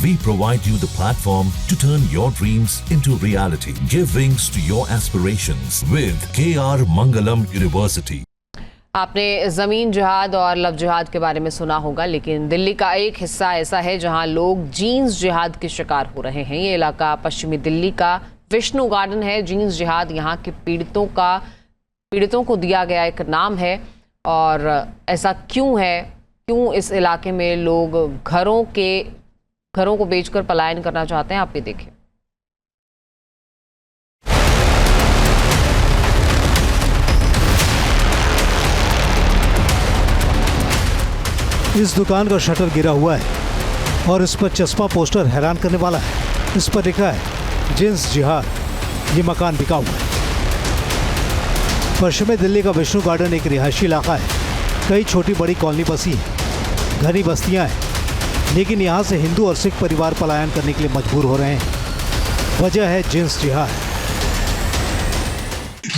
We provide you the platform to turn your dreams into reality. Give wings to your aspirations with KR Mangalam University. आपने ज़मीन जिहाद और love जिहाद के बारे में सुना होगा, लेकिन दिल्ली का एक हिस्सा ऐसा है जहां लोग जीन्स जिहाद के शिकार हो रहे हैं। ये इलाका पश्चिमी दिल्ली का विष्णु गार्डन है। जीन्स जिहाद यहाँ के पीड़ितों को दिया गया एक नाम है। और ऐसा क्यों है, क्यों इस इलाके में लोग घरों को बेचकर पलायन करना चाहते हैं, आप ये देखिए। इस दुकान का शटर गिरा हुआ है और इस पर चस्पा पोस्टर हैरान करने वाला है। इस पर लिखा है जीन्स जिहाद। ये मकान बिका हुआ है। पश्चिमी दिल्ली का विष्णु गार्डन एक रिहायशी इलाका है। कई छोटी बड़ी कॉलोनी बसी है, घनी बस्तियां हैं, लेकिन यहाँ से हिंदू और सिख परिवार पलायन करने के लिए मजबूर हो रहे हैं। वजह है जीन्स जिहाद।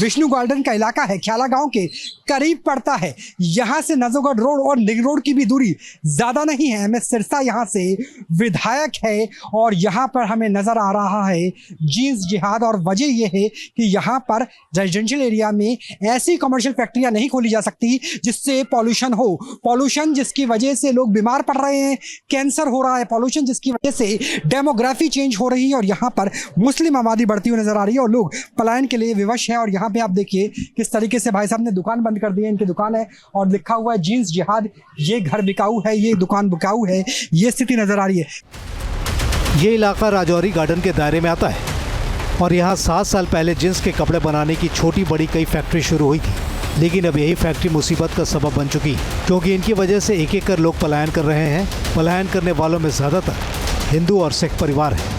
विष्णु गार्डन का इलाका है, ख्याला गांव के करीब पड़ता है। यहाँ से नजोगढ़ रोड और निग रोड की भी दूरी ज़्यादा नहीं है। MS सिरसा यहाँ से विधायक है और यहाँ पर हमें नज़र आ रहा है जीन्स जिहाद। और वजह यह है कि यहाँ पर रेजिडेंशियल एरिया में ऐसी कमर्शियल फैक्ट्रियाँ नहीं खोली जा सकती जिससे पॉल्यूशन हो। पॉल्यूशन जिसकी वजह से लोग बीमार पड़ रहे हैं, कैंसर हो रहा है। पॉल्यूशन जिसकी वजह से डेमोग्राफी चेंज हो रही है और यहाँ पर मुस्लिम आबादी बढ़ती हुई नज़र आ रही है और लोग पलायन के लिए विवश हैं। और यहाँ पे आप देखिए किस तरीके से भाई साहब ने दुकान बंद कर दी है। इनकी दुकान है और लिखा हुआ है जीन्स जिहाद। ये घर बिकाऊ है, ये दुकान बिकाऊ है, ये स्थिति नजर आ रही है। ये इलाका राजौरी गार्डन के दायरे में आता है और यहाँ 7 साल पहले जींस के कपड़े बनाने की छोटी बड़ी कई फैक्ट्री शुरू हुई थी। लेकिन अब यही फैक्ट्री मुसीबत का सबब बन चुकी है, क्योंकि इनकी वजह से एक एक कर लोग पलायन कर रहे हैं। पलायन करने वालों में ज़्यादातर हिंदू और सिख परिवार है।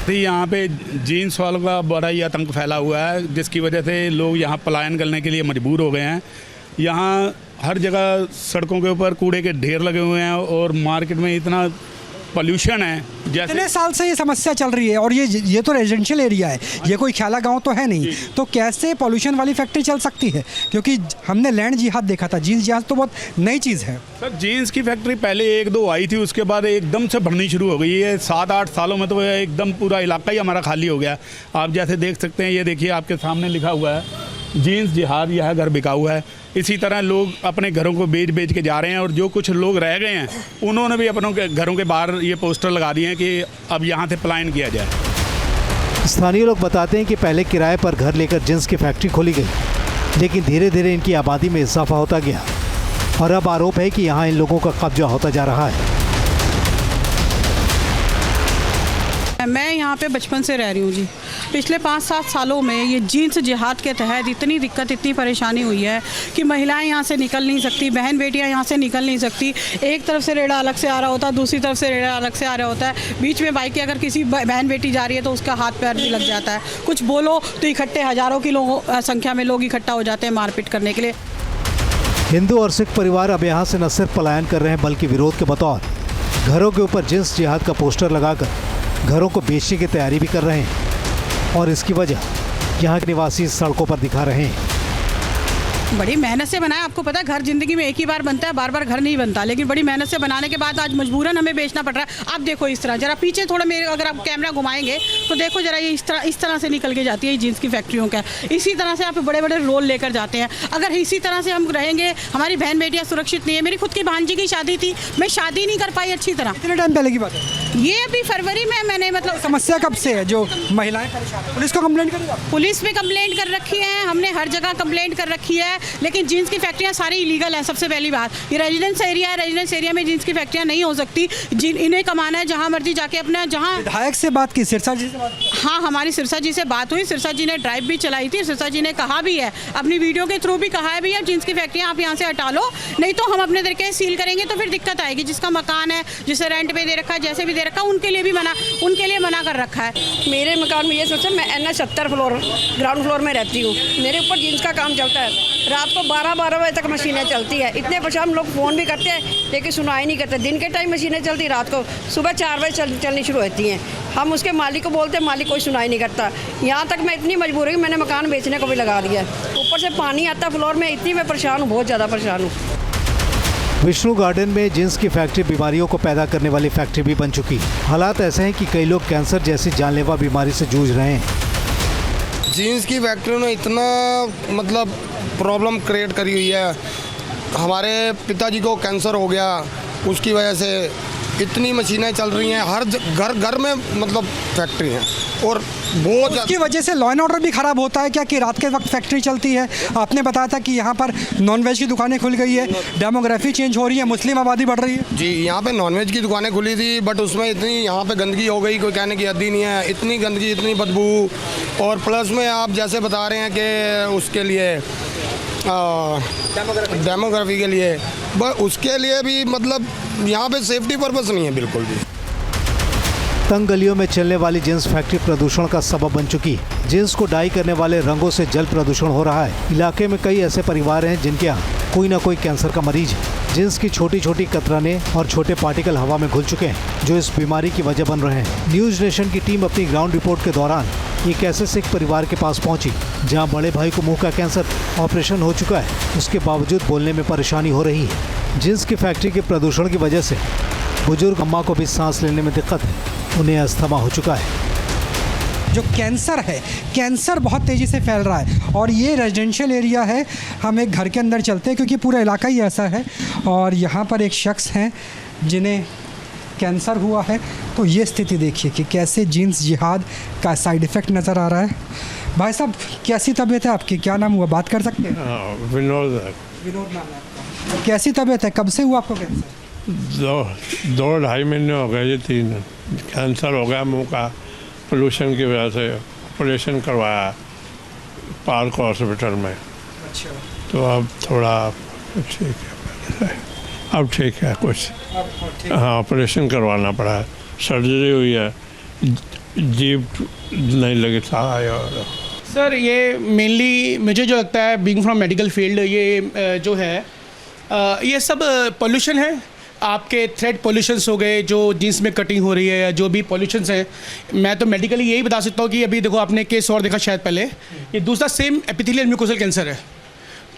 यहाँ पे जीन्स वालों का बड़ा ही आतंक फैला हुआ है, जिसकी वजह से लोग यहाँ पलायन करने के लिए मजबूर हो गए हैं। यहाँ हर जगह सड़कों के ऊपर कूड़े के ढेर लगे हुए हैं और मार्केट में इतना पोल्यूशन है। जैसे इतने साल से ये समस्या चल रही है और ये तो रेजिडेंशियल एरिया है, ये कोई ख्याला गांव तो है नहीं। तो कैसे पोल्यूशन वाली फैक्ट्री चल सकती है? क्योंकि हमने लैंड जिहाद देखा था, जीन्स जिहाद तो बहुत नई चीज़ है। सर, जीन्स की फैक्ट्री पहले 1-2 आई थी, उसके बाद एकदम से बढ़नी शुरू हो गई है। 7-8 सालों में तो एकदम पूरा इलाका ही हमारा खाली हो गया। आप जैसे देख सकते हैं, ये देखिए आपके सामने लिखा हुआ है जीन्स जिहाद, यह घर बिकाऊ है। इसी तरह लोग अपने घरों को बेच के जा रहे हैं और जो कुछ लोग रह गए हैं उन्होंने भी अपनों के घरों के बाहर ये पोस्टर लगा दिए हैं कि अब यहाँ से पलायन किया जाए। स्थानीय लोग बताते हैं कि पहले किराए पर घर लेकर जींस की फैक्ट्री खोली गई, लेकिन धीरे धीरे इनकी आबादी में इजाफा होता गया और अब आरोप है कि यहाँ इन लोगों का कब्जा होता जा रहा है। मैं यहाँ पे बचपन से रह रही हूँ जी। पिछले 5-7 सालों में ये जीन्स जिहाद के तहत इतनी दिक्कत, इतनी परेशानी हुई है कि महिलाएं यहाँ से निकल नहीं सकती, बहन बेटियाँ यहाँ से निकल नहीं सकती। एक तरफ से रेड़ा अलग से आ रहा होता है, दूसरी तरफ से रेड़ा अलग से आ रहा होता है। बीच में बाइक अगर किसी बहन बेटी जा रही है तो उसका हाथ पैर भी लग जाता है। कुछ बोलो तो इकट्ठे हज़ारों की संख्या में लोग इकट्ठा हो जाते हैं मारपीट करने के लिए। हिंदू और सिख परिवार अब यहाँ से न सिर्फ पलायन कर रहे हैं, बल्कि विरोध के बतौर घरों के ऊपर जीन्स जिहाद का पोस्टर लगाकर घरों को बेचने की तैयारी भी कर रहे हैं। और इसकी वजह यहाँ के निवासी सड़कों पर दिखा रहे हैं। बड़ी मेहनत से बनाया। आपको पता है घर जिंदगी में एक ही बार बनता है, बार बार घर नहीं बनता, लेकिन बड़ी मेहनत से बनाने के बाद आज मजबूरन हमें बेचना पड़ रहा है। आप देखो इस तरह, जरा पीछे थोड़ा मेरे अगर आप कैमरा घुमाएंगे तो देखो जरा, ये इस तरह से निकल के जाती है जीन्स की फैक्ट्रियों का। इसी तरह से आप बड़े बड़े रोल लेकर जाते हैं। अगर इसी तरह से हम रहेंगे, हमारी बहन बेटियाँ सुरक्षित नहीं है। मेरी खुद की भांजी की शादी थी, मैं शादी नहीं कर पाई अच्छी तरह। कितने टाइम पहले की बात है ये? अभी फरवरी में मैंने, मतलब समस्या कब से है जो महिलाएं परेशान हैं? पुलिस को कंप्लेंट करेगा? पुलिस में कंप्लेंट कर रखी है, हमने हर जगह कंप्लेंट कर रखी है, लेकिन जीन्स की फैक्ट्रियां सारी इलीगल है। सबसे पहली बात, ये रेजिडेंस एरिया है, रेजिडेंस एरिया में जीन्स की फैक्ट्रियां नहीं हो सकती। इन्हें कमाना है जहां मर्जी जाके अपना, जहां। विधायक से बात की, सिरसा जी से बात की? हाँ, हमारी सिरसा जी से बात हुई। सिरसा जी ने ड्राइव भी चलाई थी। सिरसा जी ने कहा भी है, अपनी वीडियो के थ्रू भी कहा है, भैया जीन्स की फैक्ट्रियां आप यहाँ से हटा लो, नहीं तो हम अपने तरीके से सील करेंगे तो फिर दिक्कत आएगी। जिसका मकान है, जिसे रेंट पे दे रखा है, जैसे भी दे रखा है, उनके लिए मना कर रखा है। मेरे मकान में ये सोचा, मैं NH 70 फ्लोर ग्राउंड फ्लोर में रहती हूँ। मेरे ऊपर जीन्स का काम चलता है। रात को 12-12 बजे तक मशीनें चलती है। इतने परेशान लोग फ़ोन भी करते हैं लेकिन सुनाई नहीं करते। दिन के टाइम मशीनें चलती, रात को सुबह 4 बजे चलनी शुरू होती हैं। हम उसके मालिक को बोलते हैं, मालिक कोई सुनाई नहीं करता। यहाँ तक मैं इतनी मजबूर हूँ कि मैंने मकान बेचने को भी लगा दिया है। ऊपर से पानी आता फ्लोर में, इतनी मैं परेशान हूँ, बहुत ज़्यादा परेशान हूँ। विष्णु गार्डन में जींस की फैक्ट्री बीमारियों को पैदा करने वाली फैक्ट्री भी बन चुकी। हालात ऐसे हैं कि कई लोग कैंसर जैसी जानलेवा बीमारी से जूझ रहे हैं। जीन्स की फैक्ट्री ने इतना मतलब प्रॉब्लम क्रिएट करी हुई है। हमारे पिताजी को कैंसर हो गया, उसकी वजह से इतनी मशीनें चल रही हैं, हर घर घर में मतलब फैक्ट्री है और बहुत उसकी वजह से लॉ एंड ऑर्डर भी खराब होता है क्या कि रात के वक्त फैक्ट्री चलती है? आपने बताया था कि यहाँ पर नॉनवेज की दुकानें खुल गई है, डेमोग्राफी चेंज हो रही है, मुस्लिम आबादी बढ़ रही है। जी, यहाँ पे नॉनवेज की दुकानें खुली थी बट उसमें इतनी यहाँ पे गंदगी हो गई, कोई कहने की हद ही नहीं है। इतनी गंदगी, इतनी बदबू, और प्लस में आप जैसे बता रहे हैं कि उसके लिए डेमोग्राफी के लिए, बस उसके लिए भी मतलब यहाँ पे सेफ्टी पर्पस नहीं है बिल्कुल भी। तंग गलियों में चलने वाली जींस फैक्ट्री प्रदूषण का सबब बन चुकी है। जींस को डाई करने वाले रंगों से जल प्रदूषण हो रहा है। इलाके में कई ऐसे परिवार हैं जिनके यहाँ कोई ना कोई कैंसर का मरीज है। जींस की छोटी छोटी कतरने और छोटे पार्टिकल हवा में घुल चुके हैं जो इस बीमारी की वजह बन रहे हैं। न्यूज नेशन की टीम अपनी ग्राउंड रिपोर्ट के दौरान एक ऐसे सिख परिवार के पास पहुंची जहां बड़े भाई को मुंह का कैंसर ऑपरेशन हो चुका है, उसके बावजूद बोलने में परेशानी हो रही है। जींस की फैक्ट्री के प्रदूषण की वजह से बुजुर्ग अम्मा को भी सांस लेने में दिक्कत है, उन्हें अस्थमा हो चुका है। जो कैंसर है, कैंसर बहुत तेज़ी से फैल रहा है और ये रेजिडेंशियल एरिया है। हम एक घर के अंदर चलते हैं क्योंकि पूरा इलाका ही ऐसा है और यहाँ पर एक शख्स हैं जिन्हें कैंसर हुआ है। तो ये स्थिति देखिए कि कैसे जीन्स जिहाद का साइड इफ़ेक्ट नज़र आ रहा है। भाई साहब, कैसी तबीयत है आपकी? क्या नाम हुआ, बात कर सकते हैं? विनोद विनोद नाम है आपका। कैसी तबीयत है, कब से हुआ आपको कैंसर? 2-2.5 महीने हो गए जी, 3 कैंसर हो गया मुंह का, पोल्यूशन की वजह से। ऑपरेशन करवाया पार्क हॉस्पिटल में। अच्छा, तो अब थोड़ा ठीक है, अब ठीक है कुछ। हाँ, ऑपरेशन करवाना पड़ा है, सर्जरी हुई है, जीभ नहीं लगी था। और सर ये मेनली मुझे जो लगता है, बीइंग फ्रॉम मेडिकल फील्ड, ये जो है ये सब पोल्यूशन है। आपके थ्रेड पोल्यूशंस हो गए, जो जींस में कटिंग हो रही है, या जो भी पोल्यूशंस हैं। मैं तो मेडिकली यही बता सकता हूँ कि अभी देखो, आपने केस और देखा शायद पहले, ये दूसरा सेम एपिथेलियल म्यूकोसल कैंसर है।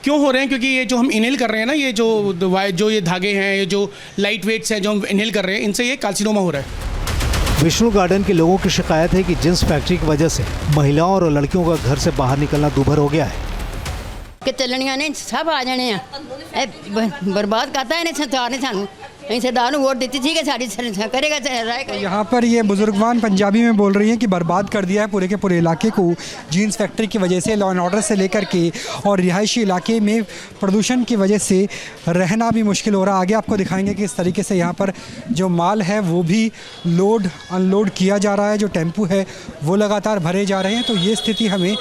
क्यों हो रहे हैं? क्योंकि ये जो हम इनहेल कर रहे हैं ना, ये जो ये धागे हैं, ये जो लाइट वेट्स हैं जो हम इनहेल कर रहे हैं, इनसे ये कार्सिनोमा हो रहा है। विष्णु गार्डन के लोगों की शिकायत है कि जींस फैक्ट्री की वजह से महिलाओं और लड़कियों का घर से बाहर निकलना दूभर हो गया है। कि चलनियां ने सब आ जाने बर्बाद करता है सरकार ने, सानू सरदार वोट दी थी कि साड़ी करेगा राय। यहाँ पर ये बुजुर्गवान पंजाबी में बोल रही हैं कि बर्बाद कर दिया है पूरे के पूरे इलाके को जीन्स फैक्ट्री की वजह से, लॉ एंड ऑर्डर से लेकर के, और रिहायशी इलाके में प्रदूषण की वजह से रहना भी मुश्किल हो रहा है। आगे आपको दिखाएंगे कि इस तरीके से यहाँ पर जो माल है वो भी लोड अनलोड किया जा रहा है, जो टेम्पू है वो लगातार भरे जा रहे हैं। तो ये स्थिति हमें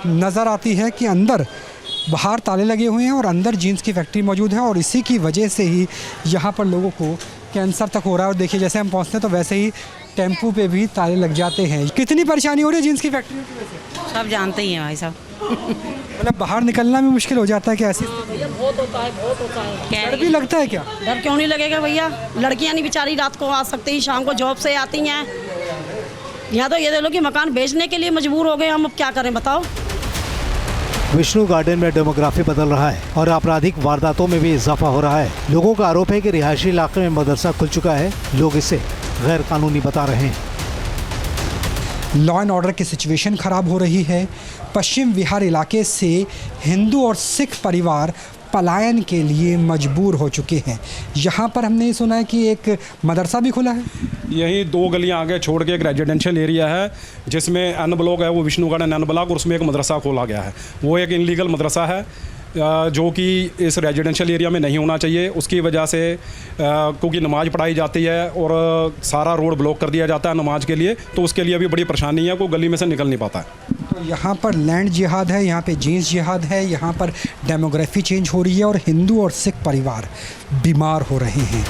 नज़र आती है कि अंदर बाहर ताले लगे हुए हैं और अंदर जीन्स की फैक्ट्री मौजूद है और इसी की वजह से ही यहाँ पर लोगों को कैंसर तक हो रहा है। और देखिए, जैसे हम पहुँचते हैं तो वैसे ही टेम्पू पे भी ताले लग जाते हैं। कितनी परेशानी हो रही है जीन्स की फैक्ट्री की वजह से? सब जानते ही हैं भाई साहब। मतलब बाहर निकलना भी मुश्किल हो जाता है क्या? ऐसी बहुत होता है, बहुत होता है। डर भी लगता है क्या? डर क्यों नहीं लगेगा भैया? लड़कियां नहीं बेचारी रात को आ सकती हैं, शाम को जॉब से आती हैं। यहाँ तो ये देख लो कि मकान बेचने के लिए मजबूर हो गए हम, अब क्या करें बताओ। विष्णु गार्डन में डेमोग्राफी बदल रहा है और आपराधिक वारदातों में भी इजाफा हो रहा है। लोगों का आरोप है कि रिहायशी इलाके में मदरसा खुल चुका है, लोग इसे गैर कानूनी बता रहे हैं। लॉ एंड ऑर्डर की सिचुएशन खराब हो रही है। पश्चिम विहार इलाके से हिंदू और सिख परिवार पलायन के लिए मजबूर हो चुके हैं। यहाँ पर हमने सुना है कि एक मदरसा भी खुला है। यही 2 गलियाँ आगे छोड़ के एक रेजिडेंशियल एरिया है जिसमें एन ब्लॉक है, वो विष्णु गार्डन एन ब्लॉक, और उसमें एक मदरसा खोला गया है। वो एक इनलीगल मदरसा है जो कि इस रेजिडेंशियल एरिया में नहीं होना चाहिए। उसकी वजह से क्योंकि नमाज़ पढ़ाई जाती है और सारा रोड ब्लॉक कर दिया जाता है नमाज के लिए, तो उसके लिए भी बड़ी परेशानी है, कोई गली में से निकल नहीं पाता है। तो यहाँ पर लैंड जिहाद है, यहाँ पे जीन्स जिहाद है, यहाँ पर डेमोग्राफी चेंज हो रही है और हिंदू और सिख परिवार बीमार हो रहे हैं।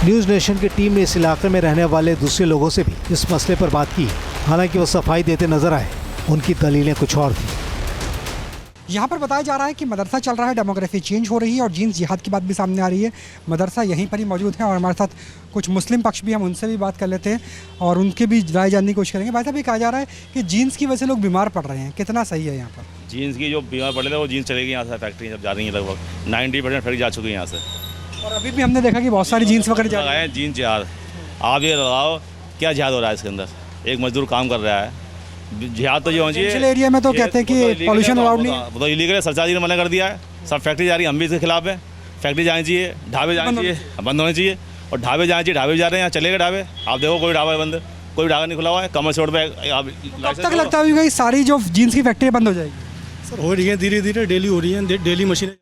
न्यूज नेशन की टीम ने इस इलाके में रहने वाले दूसरे लोगों से भी इस मसले पर बात की। हालांकि वो सफाई देते नजर आए, उनकी दलीलें कुछ और थी। यहाँ पर बताया जा रहा है कि मदरसा चल रहा है, डेमोग्राफी चेंज हो रही है और जीन्स जिहाद की बात भी सामने आ रही है। मदरसा यहीं पर ही मौजूद है और हमारे साथ कुछ मुस्लिम पक्ष भी, हम उनसे भी बात कर लेते हैं और उनके भी राय जानने की कोशिश करेंगे। भाई साहब, ये कहा जा रहा है कि जीन्स की वजह से लोग बीमार पड़ रहे हैं, कितना सही है यहाँ पर? जीन्स की जो बीमार पड़ रहे थे वो जीन्स चलेगी यहाँ से, फैक्ट्री सब जा रही है, लगभग 90% फैक्ट्री जा चुकी है यहाँ से। और अभी भी हमने देखा कि बहुत सारी जीन्स वगैरह जा रही लगाए जीन्स जिहाद। आप ये लगाओ क्या जिहाद हो रहा है इसके अंदर, एक मजदूर काम कर रहा है, जिहाद तो ये होना चाहिए। रेजिडेंशियल एरिया में तो कहते हैं कि पॉल्यूशन अलाउड नहीं है। वो तो इलीगल है, सरकार जी ने मना कर दिया है। सब फैक्ट्री जा रही है, हम भी इसके खिलाफ है। फैक्ट्री जानी चाहिए, ढाबे जाने चाहिए, बंद होने चाहिए। और ढाबे जाने चाहिए, ढाबे भी जा रहे हैं, यहाँ चलेगा ढाबे। आप देखो कोई ढाबा बंद, कोई ढाबा नहीं खुला हुआ है। कमर्स रोड पे कब तक लगता है सारी जो जीन्स की फैक्ट्री बंद हो जाएगी? सर हो रही है, धीरे धीरे डेली हो रही है, डेली मशीनें।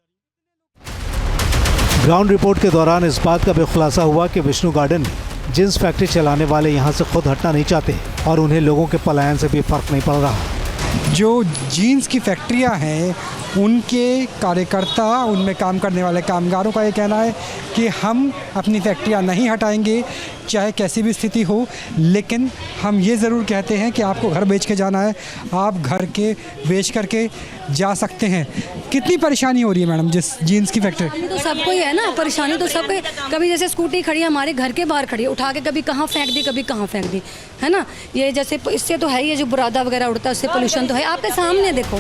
ग्राउंड रिपोर्ट के दौरान इस बात का भी खुलासा हुआ कि विष्णु गार्डन में जींस फैक्ट्री चलाने वाले यहाँ से खुद हटना नहीं चाहते और उन्हें लोगों के पलायन से भी फर्क नहीं पड़ रहा। जो जीन्स की फैक्ट्रियां हैं उनके कार्यकर्ता, उनमें काम करने वाले कामगारों का ये कहना है कि हम अपनी फैक्ट्रियां नहीं हटाएंगे चाहे कैसी भी स्थिति हो, लेकिन हम ये ज़रूर कहते हैं कि आपको घर बेच के जाना है, आप घर के बेच करके जा सकते हैं। कितनी परेशानी हो रही है मैडम जिस जीन्स की फैक्ट्री? तो सबको ही है ना, परेशानी तो सबको। कभी जैसे स्कूटी खड़ी है हमारे घर के बाहर खड़ी है, उठा के कभी कहाँ फेंक दी, कभी कहाँ फेंक दी, है ना। ये जैसे इससे तो है, ये जो बुरादा वगैरह उड़ता है उससे पोल्यूशन तो है, आपके सामने देखो।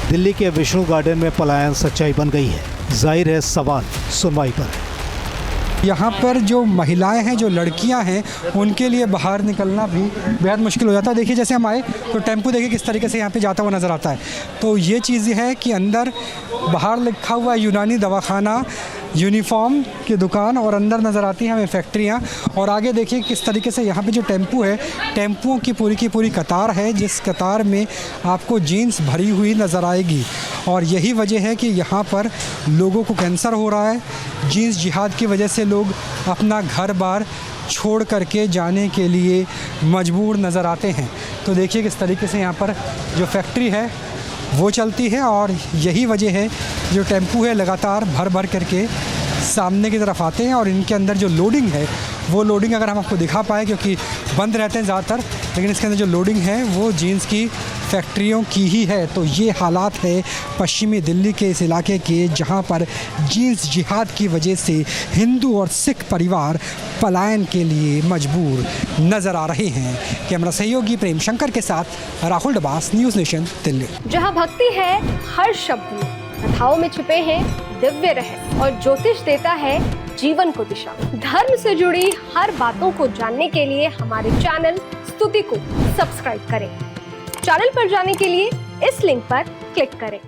दिल्ली के विष्णु गार्डन में पलायन सच्चाई बन गई है। जाहिर है सवाल सुनवाई पर है। यहाँ पर जो महिलाएं हैं, जो लड़कियाँ हैं, उनके लिए बाहर निकलना भी बेहद मुश्किल हो जाता है। देखिए जैसे हम आए तो टेम्पो देखिए किस तरीके से यहाँ पे जाता हुआ नज़र आता है। तो ये चीज़ है कि अंदर बाहर लिखा हुआ है यूनानी दवाखाना, यूनिफॉर्म की दुकान, और अंदर नज़र आती हैं हमें फैक्ट्रियाँ। और आगे देखिए किस तरीके से यहाँ पे जो टेम्पो है, टेम्पुओं की पूरी कतार है, जिस कतार में आपको जीन्स भरी हुई नज़र आएगी। और यही वजह है कि यहाँ पर लोगों को कैंसर हो रहा है। जीन्स जिहाद की वजह से लोग अपना घर बार छोड़ करके जाने के लिए मजबूर नज़र आते हैं। तो देखिए किस तरीके से यहाँ पर जो फैक्ट्री है वो चलती है, और यही वजह है जो टेम्पू है लगातार भर भर करके सामने की तरफ आते हैं। और इनके अंदर जो लोडिंग है वो लोडिंग अगर हम आपको दिखा पाए, क्योंकि बंद रहते हैं ज़्यादातर, लेकिन इसके अंदर जो लोडिंग है वो जीन्स की फैक्ट्रियों की ही है। तो ये हालात है पश्चिमी दिल्ली के इस इलाके के, जहाँ पर जीन्स जिहाद की वजह से हिंदू और सिख परिवार पलायन के लिए मजबूर नज़र आ रहे हैं। कैमरा सहयोगी प्रेम शंकर के साथ राहुल डबास, न्यूज़ नेशन दिल्ली। जहाँ भक्ति है हर शब्द में, कथाओं में छुपे हैं दिव्य रहस्य, और ज्योतिष देता है जीवन को दिशा। धर्म से जुड़ी हर बातों को जानने के लिए हमारे चैनल स्तुति को सब्सक्राइब करें। चैनल पर जाने के लिए इस लिंक पर क्लिक करें।